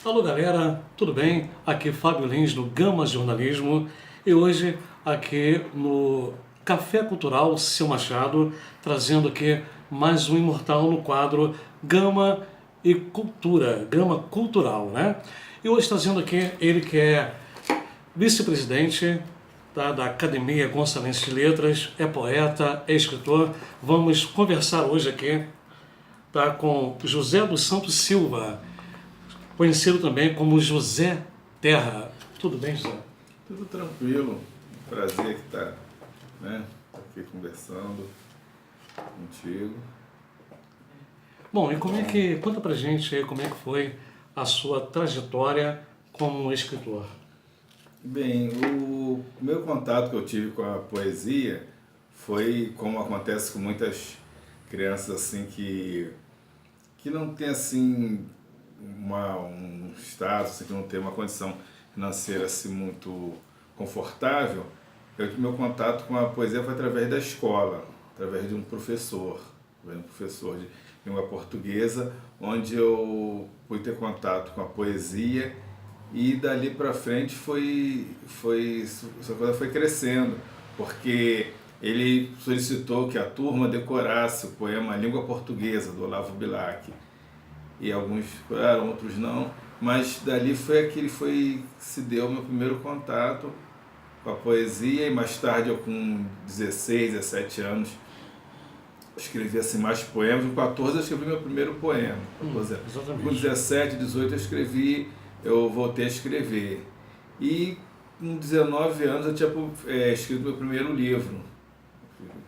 Alô galera, tudo bem? Aqui é Fábio Lins do Gama Jornalismo e hoje aqui no Café Cultural Seu Machado, trazendo aqui mais um imortal no quadro Gama e Cultura, Gama Cultural, né? E hoje trazendo aqui ele que é vice-presidente da Academia Gonçalense de Letras, é poeta, é escritor. Vamos conversar hoje aqui com José dos Santos Silva, conhecido também como José Terra. Tudo bem, José? Tudo tranquilo, prazer estar aqui conversando contigo. Bom, e conta pra gente aí como é que foi a sua trajetória como escritor? Bem, o meu contato que eu tive com a poesia foi como acontece com muitas crianças assim que não tem assim um status, assim, que não tem uma condição financeira assim muito confortável. Meu contato com a poesia foi através da escola, através de um professor de língua portuguesa, onde eu pude ter contato com a poesia e dali para frente essa coisa foi crescendo, porque ele solicitou que a turma decorasse o poema Língua Portuguesa, do Olavo Bilac. E alguns decoraram, outros não, mas dali se deu o meu primeiro contato com a poesia, e mais tarde eu com 16, 17 anos escrevi assim, mais poemas. Com 14 eu escrevi meu primeiro poema. Com 17, 18 eu voltei a escrever. E com 19 anos eu tinha escrito meu primeiro livro.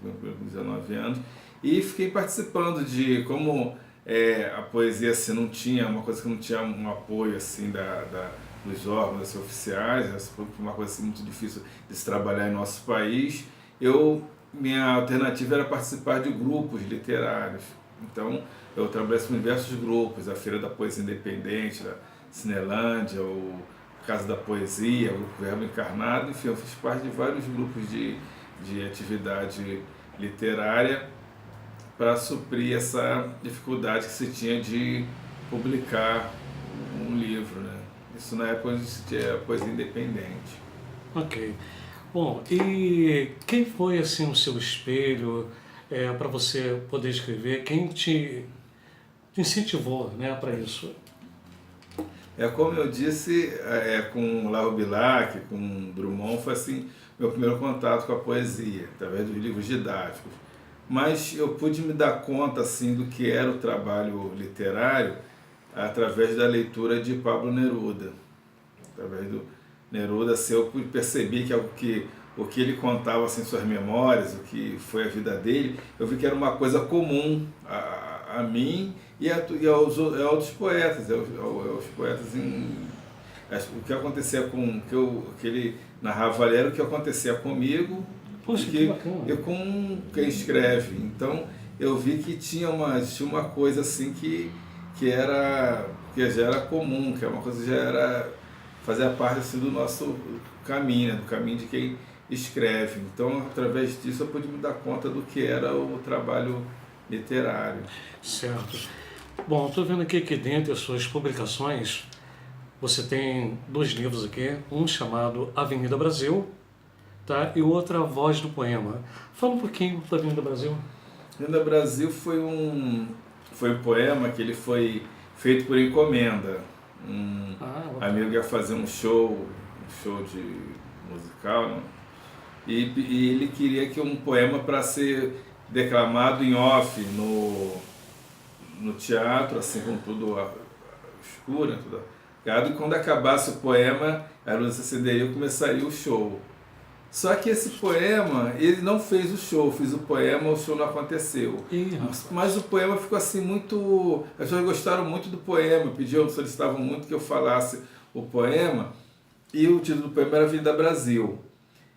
Com 19 anos. E fiquei participando de como a poesia assim, não tinha, uma coisa que não tinha um apoio assim dos órgãos assim, oficiais, foi uma coisa assim, muito difícil de se trabalhar em nosso país. Minha alternativa era participar de grupos literários. Então, eu trabalhei em diversos grupos, a Feira da Poesia Independente, a Cinelândia, o Casa da Poesia, o Grupo Verbo Encarnado, enfim, eu fiz parte de vários grupos de atividade literária para suprir essa dificuldade que se tinha de publicar um livro, né? Isso na época onde se tinha poesia independente. Ok. Bom, e quem foi assim o seu espelho para você poder escrever? Quem te incentivou, né, para isso? Como eu disse, com Olavo Bilac, com Drummond, foi assim meu primeiro contato com a poesia, através dos livros didáticos. Mas eu pude me dar conta assim do que era o trabalho literário através da leitura de Pablo Neruda. Através do Neruda, assim, eu pude perceber que o que ele contava assim, suas memórias, o que foi a vida dele, eu vi que era uma coisa comum a mim e aos outros poetas, aos poetas o que acontecia que ele narrava ali era o que acontecia comigo. Poxa, que bacana. E com quem escreve. Então eu vi que tinha uma coisa assim que já era comum, que é uma coisa que fazia parte assim, do nosso caminho, né? Do caminho de quem escreve. Então, através disso, eu pude me dar conta do que era o trabalho literário. Certo. Bom, estou vendo aqui que dentre as suas publicações, você tem 2 livros aqui, um chamado Avenida Brasil, tá? E outra, Voz do Poema. Fala um pouquinho da Avenida Brasil. Avenida Brasil foi um poema que ele foi feito por encomenda. Amigo ia fazer um show de musical, né? E ele queria que um poema para ser declamado em off no teatro, assim, com tudo escuro, tudo apagado, e quando acabasse o poema, a luz se acenderia e começaria o show. Só que esse poema, ele não fez o show, fiz o poema, o show não aconteceu. Mas o poema ficou assim muito... As pessoas gostaram muito do poema, solicitavam muito que eu falasse o poema, e o título do poema era Avenida Brasil.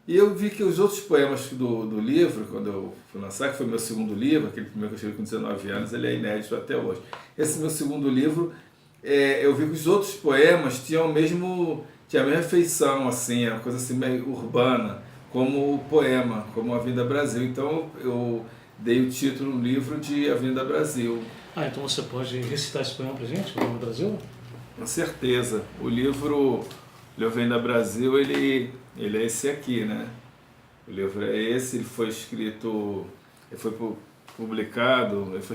E eu vi que os outros poemas do livro, quando eu fui lançar, que foi meu segundo livro, aquele primeiro que eu escrevi com 19 anos, ele é inédito até hoje. Esse meu segundo livro, eu vi que os outros poemas tinham a mesma feição, assim, uma coisa assim meio urbana, como o poema, como Avenida Brasil. Então eu dei o título do livro de Avenida Brasil. Então você pode recitar esse poema pra gente, Avenida Brasil? Com certeza. O livro Avenida Brasil, ele é esse aqui, né? O livro é esse, ele foi escrito, ele foi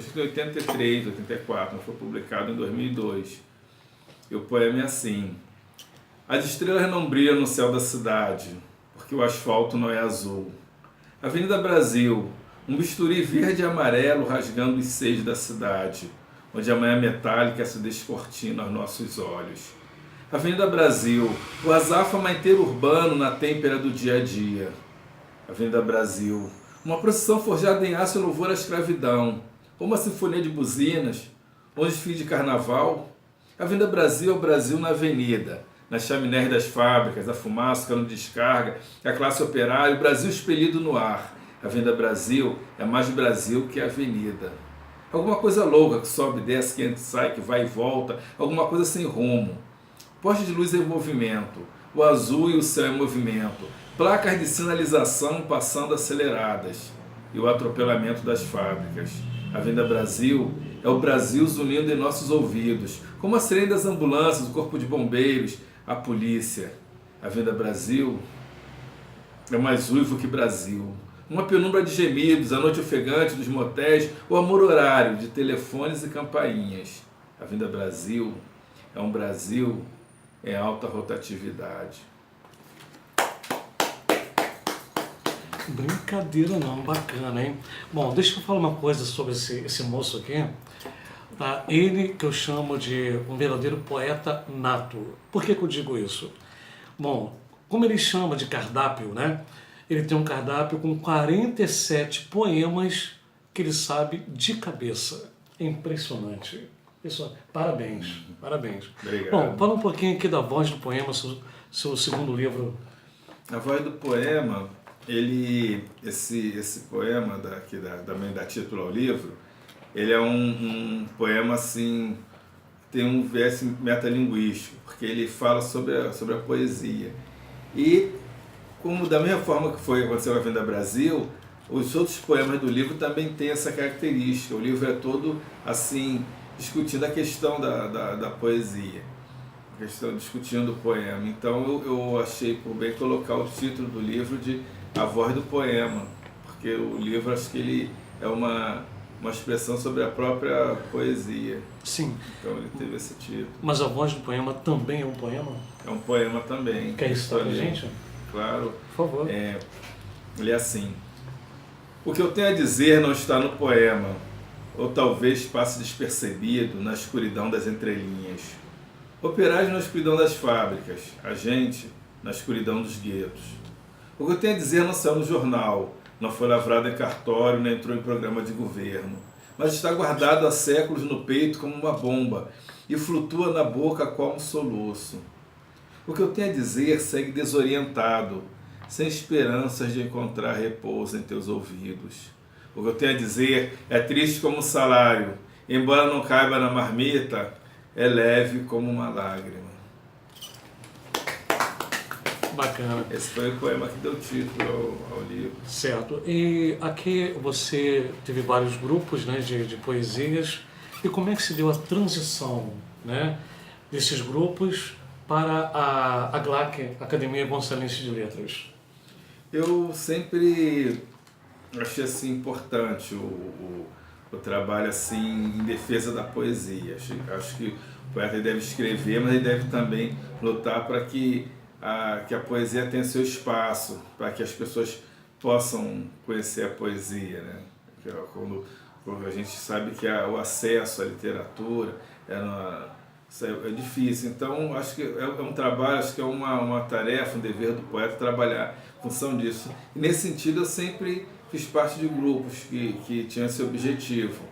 escrito em 83, 84, mas foi publicado em 2002. E o poema é assim: as estrelas não brilham no céu da cidade, porque o asfalto não é azul. Avenida Brasil, um bisturi verde e amarelo rasgando os seios da cidade, onde a manhã metálica se descortina aos nossos olhos. Avenida Brasil, o azáfama inteiro urbano na têmpera do dia a dia. Avenida Brasil, uma procissão forjada em aço em louvor à escravidão, ou uma sinfonia de buzinas, ou um desfile de carnaval. Avenida Brasil é o Brasil na avenida, nas chaminés das fábricas, a fumaça, o cano de descarga, a classe operária, o Brasil expelido no ar. Avenida Brasil é mais Brasil que a avenida. Alguma coisa louca que sobe, desce, que entra e sai, que vai e volta, alguma coisa sem rumo. Poste de luz em movimento, o azul e o céu em movimento, placas de sinalização passando aceleradas e o atropelamento das fábricas. A Avenida Brasil é o Brasil zunindo em nossos ouvidos, como a sirene das ambulâncias, o corpo de bombeiros, a polícia. A Avenida Brasil é mais uivo que Brasil. Uma penumbra de gemidos, a noite ofegante dos motéis, o amor horário de telefones e campainhas. A Avenida Brasil é um Brasil em alta rotatividade. Brincadeira não, bacana, hein? Bom, deixa eu falar uma coisa sobre esse moço aqui. Tá? Ele que eu chamo de um verdadeiro poeta nato. Por que eu digo isso? Bom, como ele chama de cardápio, né? Ele tem um cardápio com 47 poemas que ele sabe de cabeça. É impressionante. Pessoal, parabéns, parabéns. Obrigado. Bom, fala um pouquinho aqui da voz do poema, seu segundo livro. A voz do poema, esse poema que dá título ao livro, ele é um poema assim, tem um viés metalinguístico, porque ele fala sobre a poesia. E como da mesma forma que aconteceu com a Avenida Brasil, os outros poemas do livro também têm essa característica. O livro é todo assim, discutindo a questão da poesia, discutindo o poema. Então eu achei por bem colocar o título do livro de A Voz do Poema, porque o livro, acho que ele é uma expressão sobre a própria poesia. Sim. Então ele teve esse título. Mas a voz do poema também é um poema? É um poema também. Quer recitar pra gente? Claro. Por favor. Ele é assim: o que eu tenho a dizer não está no poema, ou talvez passe despercebido na escuridão das entrelinhas. Operários na escuridão das fábricas, a gente na escuridão dos guetos. O que eu tenho a dizer não saiu no jornal, não foi lavrado em cartório, nem entrou em programa de governo, mas está guardado há séculos no peito como uma bomba e flutua na boca como um soluço. O que eu tenho a dizer segue desorientado, sem esperanças de encontrar repouso em teus ouvidos. O que eu tenho a dizer é triste como um salário, embora não caiba na marmita, é leve como uma lágrima. Bacana. Esse foi o poema que deu título ao livro. Certo. E aqui você teve vários grupos, né, de poesias. E como é que se deu a transição, né, desses grupos para a AGLAC, Academia Gonçalense de Letras? Eu sempre achei assim, importante o trabalho assim, em defesa da poesia. Acho que o poeta deve escrever, mas ele deve também lutar para que a poesia tenha seu espaço, para que as pessoas possam conhecer a poesia, né? Quando a gente sabe que o acesso à literatura é difícil. Então, acho que é um trabalho, acho que é uma tarefa, um dever do poeta trabalhar em função disso. E nesse sentido, eu sempre fiz parte de grupos que tinham esse objetivo.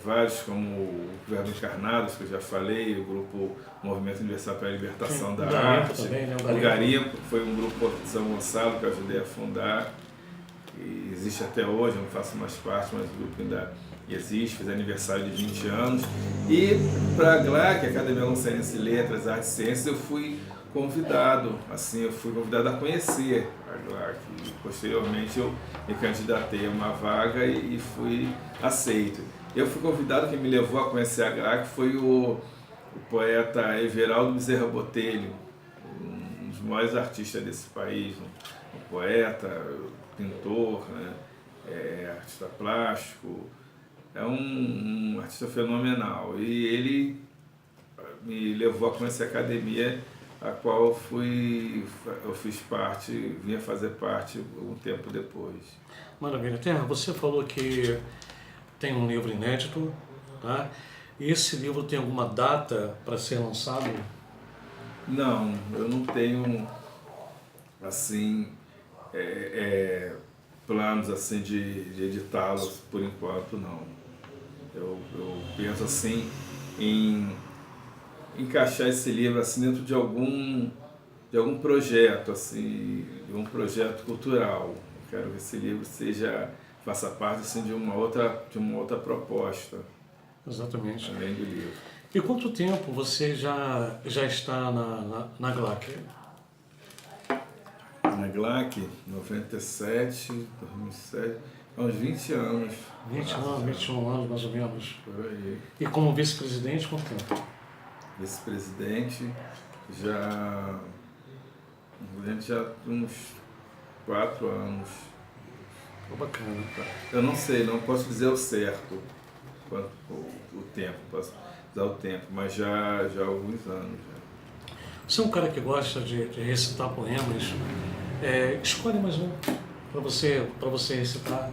Vários, como o Verbo Encarnados, que eu já falei, o grupo Movimento Universal para a Libertação da Arte, também, né? o Garimpo, foi um grupo de São Gonçalo que eu ajudei a fundar, e existe até hoje, eu não faço mais parte, mas o grupo ainda existe, fez aniversário de 20 anos. E para a GLAC, Academia Gonçalense de Letras, Artes e Ciências, eu fui convidado a conhecer a GLAC. E, posteriormente eu me candidatei a uma vaga e fui aceito. Eu fui convidado, quem me levou a conhecer a GLAC foi o o poeta Everaldo Bezerra Botelho, um dos maiores artistas desse país, um poeta, pintor, né? Artista plástico, é um artista fenomenal. E ele me levou a conhecer a academia, a qual eu fiz parte, vinha fazer parte um tempo depois. Maravilha. Terra, você falou que tem um livro inédito, tá? E esse livro tem alguma data para ser lançado? Não, eu não tenho, assim, planos assim de editá-los por enquanto, não. Eu penso assim em encaixar esse livro assim dentro de algum projeto, assim, de um projeto cultural. Eu quero que esse livro faça parte assim de uma outra proposta. Exatamente. Além do livro. E quanto tempo você já está na GLAC? Na GLAC, 97, 2007, há uns 20 anos. 21 anos mais ou menos. Por aí. E como vice-presidente, quanto tempo? Vice-presidente já uns 4 anos. Oh, bacana. Eu não sei, não posso dizer o certo quanto o tempo, posso dar o tempo, mas já há alguns anos. Já. Você é um cara que gosta de recitar poemas. Escolhe mais um para você recitar.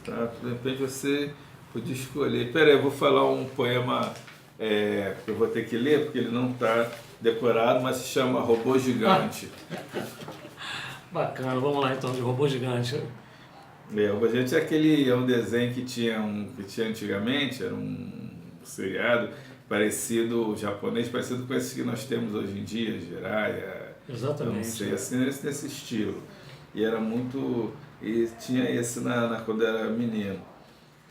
Tá, de repente você podia escolher. Pera aí, eu vou falar um poema que eu vou ter que ler, porque ele não está decorado, mas se chama Robô Gigante. Bacana, vamos lá então, de Robô Gigante. O Robô Gigante é um desenho que tinha antigamente, era um seriado parecido, japonês, parecido com esse que nós temos hoje em dia, Jiraiya. Exatamente. Não sei, assim, nesse estilo. E era muito... E tinha esse quando eu era menino,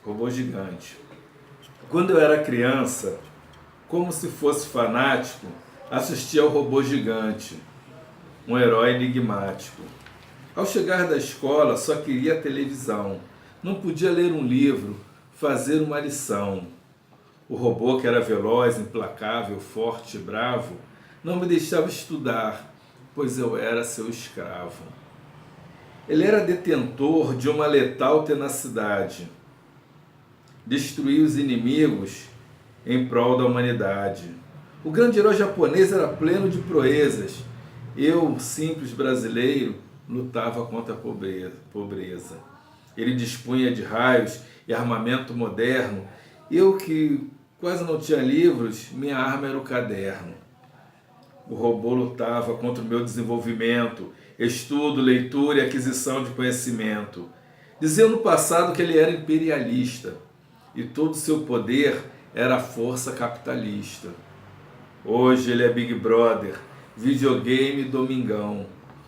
Robô Gigante. Quando eu era criança, como se fosse fanático, assistia ao Robô Gigante, um herói enigmático. Ao chegar da escola, só queria televisão. Não podia ler um livro, fazer uma lição. O robô, que era veloz, implacável, forte e bravo, não me deixava estudar, pois eu era seu escravo. Ele era detentor de uma letal tenacidade. Destruía os inimigos em prol da humanidade. O grande herói japonês era pleno de proezas. Eu, simples brasileiro, lutava contra a pobreza. Ele dispunha de raios e armamento moderno. Eu, que quase não tinha livros, minha arma era o caderno. O robô lutava contra o meu desenvolvimento, estudo, leitura e aquisição de conhecimento. Dizia no passado que ele era imperialista e todo o seu poder era a força capitalista. Hoje ele é Big Brother, videogame e domingão.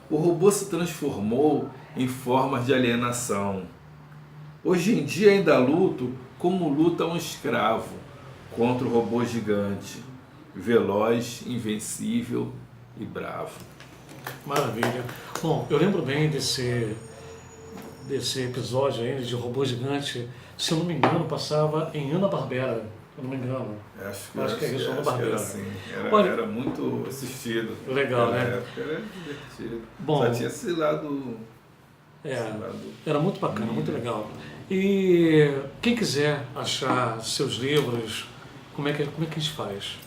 O robô se transformou em formas de alienação. Hoje em dia ainda luto como luta um escravo contra o robô gigante, veloz, invencível e bravo. Maravilha. Bom, eu lembro bem desse episódio aí de Robô Gigante. Se eu não me engano, passava em Hanna-Barbera. Se eu não me engano. Acho que é isso, Hanna-Barbera. Era muito assistido. Legal, né? Época era divertido. Bom, só tinha esse lado... Era muito bacana, muito legal. E quem quiser achar seus livros, como é que a gente faz?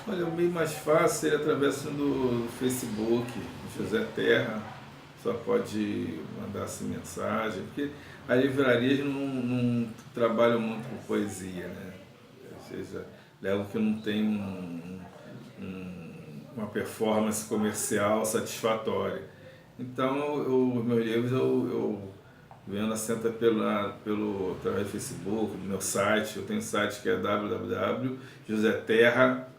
Olha, o meio mais fácil seria através do Facebook, José Terra, só pode mandar assim mensagem, porque as livrarias não trabalham muito com poesia, né? Ou seja, levam que não tem uma performance comercial satisfatória. Então, os meus livros eu vendo assenta através do Facebook, do meu site. Eu tenho um site que é www.joseterra.com.br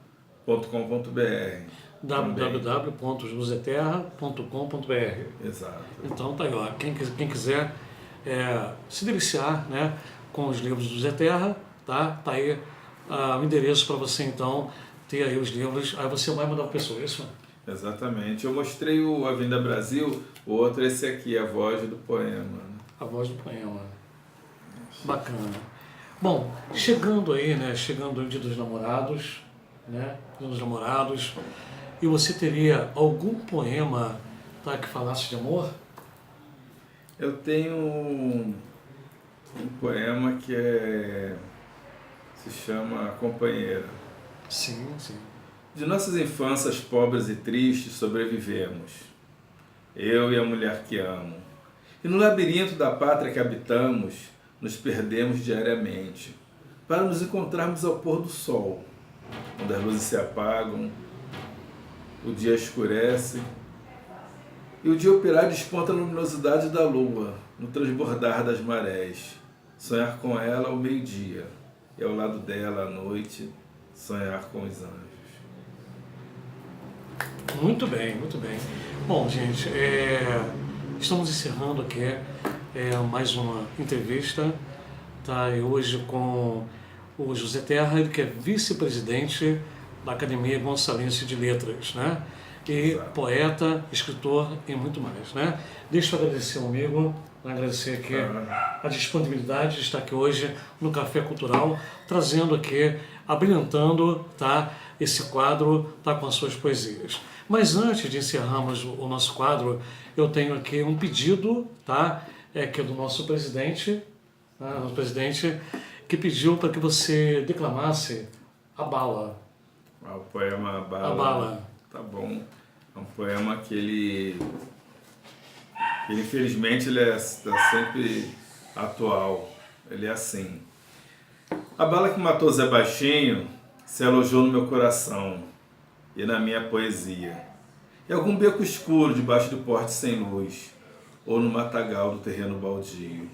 www.joseterra.com.br. Exato. Então tá aí, ó. Quem quiser se deliciar, né, com os livros do José Terra, tá aí o endereço para você então ter aí os livros. Aí você vai mandar para a pessoa, isso? Exatamente. Eu mostrei o Avenida Brasil, o outro é esse aqui, A Voz do Poema. A Voz do Poema. Bacana. Bom, chegando aí, né, chegando o Dia dos Namorados, né, dos namorados. E você teria algum poema, tá, que falasse de amor? Eu tenho um poema que se chama Companheira. Sim, sim. De nossas infâncias pobres e tristes sobrevivemos, eu e a mulher que amo. E no labirinto da pátria que habitamos, nos perdemos diariamente, para nos encontrarmos ao pôr do sol, quando as luzes se apagam, o dia escurece, e o dia operar desponta a luminosidade da lua, no transbordar das marés. Sonhar com ela ao meio-dia, e ao lado dela à noite, sonhar com os anjos. Muito bem, muito bem. Bom, gente, estamos encerrando aqui mais uma entrevista, tá? E hoje com o José Terra, ele que é vice-presidente da Academia Gonçalense de Letras, né? E Exato. Poeta, escritor e muito mais, né? Deixa eu agradecer ao amigo, agradecer aqui a disponibilidade de estar aqui hoje no Café Cultural, trazendo aqui, abrilhantando, tá, esse quadro, tá, com as suas poesias. Mas antes de encerrarmos o nosso quadro, eu tenho aqui um pedido, tá, que é do nosso presidente, tá, nosso presidente, que pediu para que você declamasse A Bala. O poema A Bala. A Bala. Tá bom. É um poema que ele infelizmente, ele está sempre atual. Ele é assim. A bala que matou Zé Baixinho se alojou no meu coração e na minha poesia. Em algum beco escuro debaixo do porte sem luz, ou no matagal do terreno baldio.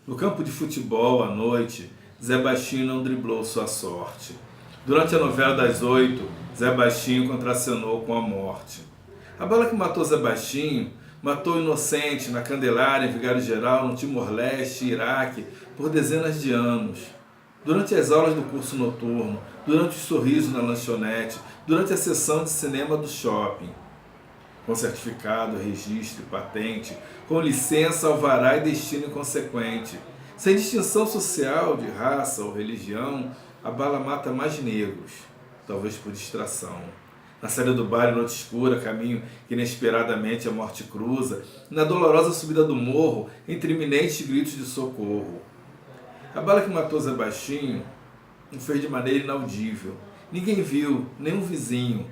No campo de futebol, à noite, Zé Baixinho não driblou sua sorte. Durante a novela das 8, Zé Baixinho contracenou com a morte. A bala que matou Zé Baixinho matou o inocente na Candelária, em Vigário Geral, no Timor-Leste, Iraque, por dezenas de anos. Durante as aulas do curso noturno, durante os sorrisos na lanchonete, durante a sessão de cinema do shopping. Com certificado, registro e patente, com licença, alvará e destino inconsequente. Sem distinção social, de raça ou religião, a bala mata mais negros, talvez por distração. Na saída do bar, em noite escura, caminho que inesperadamente a morte cruza, na dolorosa subida do morro, entre iminentes gritos de socorro. A bala que matou Zé Baixinho o fez de maneira inaudível. Ninguém viu, nem um vizinho.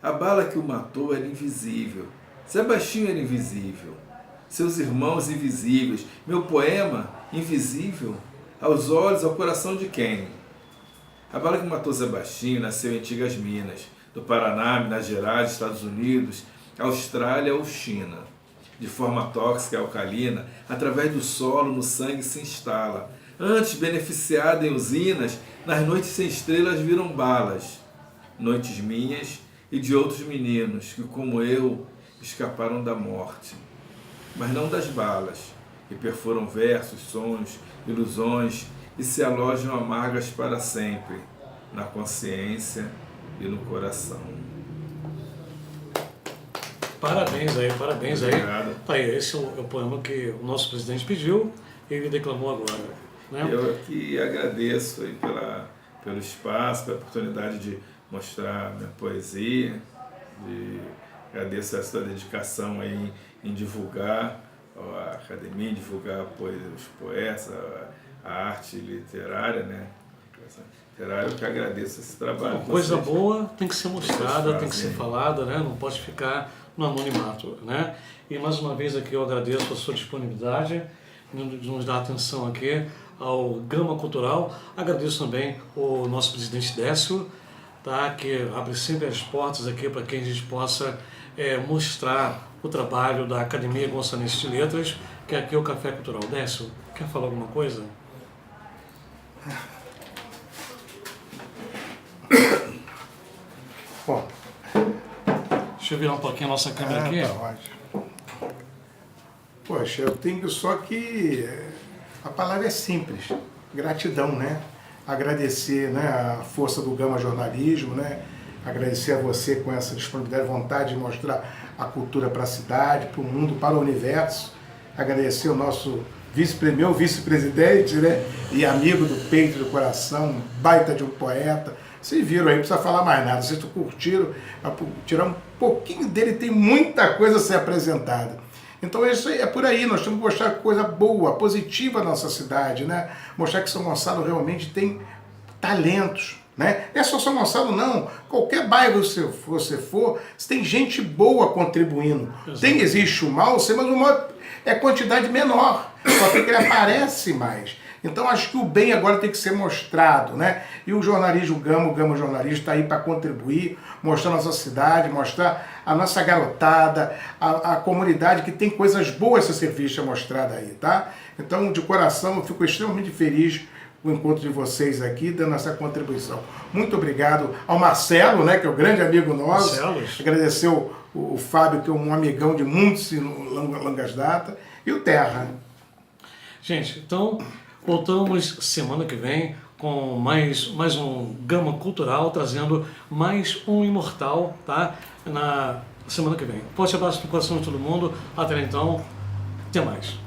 A bala que o matou era invisível. Zé Baixinho era invisível. Seus irmãos invisíveis. Meu poema, invisível. Aos olhos, ao coração de quem? A bala que matou Zé Baixinho nasceu em antigas Minas, do Paraná, Minas Gerais, Estados Unidos, Austrália ou China. De forma tóxica e alcalina, através do solo, no sangue se instala. Antes, beneficiada em usinas, nas noites sem estrelas viram balas. Noites minhas e de outros meninos que, como eu, escaparam da morte. Mas não das balas, que perfuram versos, sonhos, ilusões e se alojam amargas para sempre, na consciência e no coração. Parabéns aí, parabéns aí. Obrigado. Tá aí, esse é o poema que o nosso presidente pediu e ele declamou agora, né? Eu aqui agradeço aí pelo espaço, pela oportunidade de mostrar minha poesia, agradeço a sua dedicação aí em divulgar a academia, em divulgar os poetas, a arte literária, né? Eu que agradeço esse trabalho. Coisa boa tem que ser mostrada, tem que ser falada, né? Não pode ficar no anonimato, né? E mais uma vez aqui eu agradeço a sua disponibilidade de nos dar atenção aqui ao Gama Cultural. Agradeço também o nosso presidente Décio, tá? Que abre sempre as portas aqui para que a gente possa mostrar o trabalho da Academia Gonçalense de Letras, que é aqui o Café Cultural. Décio, quer falar alguma coisa? Bom, deixa eu virar um pouquinho a nossa câmera aqui. Tá ótimo. Poxa, eu tenho só que... A palavra é simples. Gratidão, né? Agradecer, né, a força do Gama Jornalismo, né? Agradecer a você com essa disponibilidade, vontade de mostrar a cultura para a cidade, para o mundo, para o universo. Agradecer o nosso meu vice-presidente, né? E amigo do peito e do coração, baita de um poeta. Vocês viram aí, não precisa falar mais nada. Vocês curtiram, tirar um pouquinho dele, tem muita coisa a ser apresentada. Então isso é por aí, nós temos que mostrar coisa boa, positiva na nossa cidade, né? Mostrar que São Gonçalo realmente tem talentos, né? Não é só São Gonçalo não, qualquer bairro você for, tem gente boa contribuindo. Existe o mal, mas o mal é quantidade menor, só que ele aparece mais. Então acho que o bem agora tem que ser mostrado, né? E o jornalismo, o Gama Jornalismo está aí para contribuir, mostrar a nossa cidade, mostrar a nossa garotada, a comunidade que tem coisas boas a ser vista, mostrada aí, tá? Então, de coração, eu fico extremamente feliz com o encontro de vocês aqui, dando essa contribuição. Muito obrigado ao Marcelo, né, que é o grande amigo nosso. Agradecer o Fábio, que é um amigão de muitas longas datas, e o Terra. Gente, então... voltamos semana que vem com mais um Gama Cultural, trazendo mais um imortal, tá? Na semana que vem. Forte abraço no coração de todo mundo. Até então, até mais.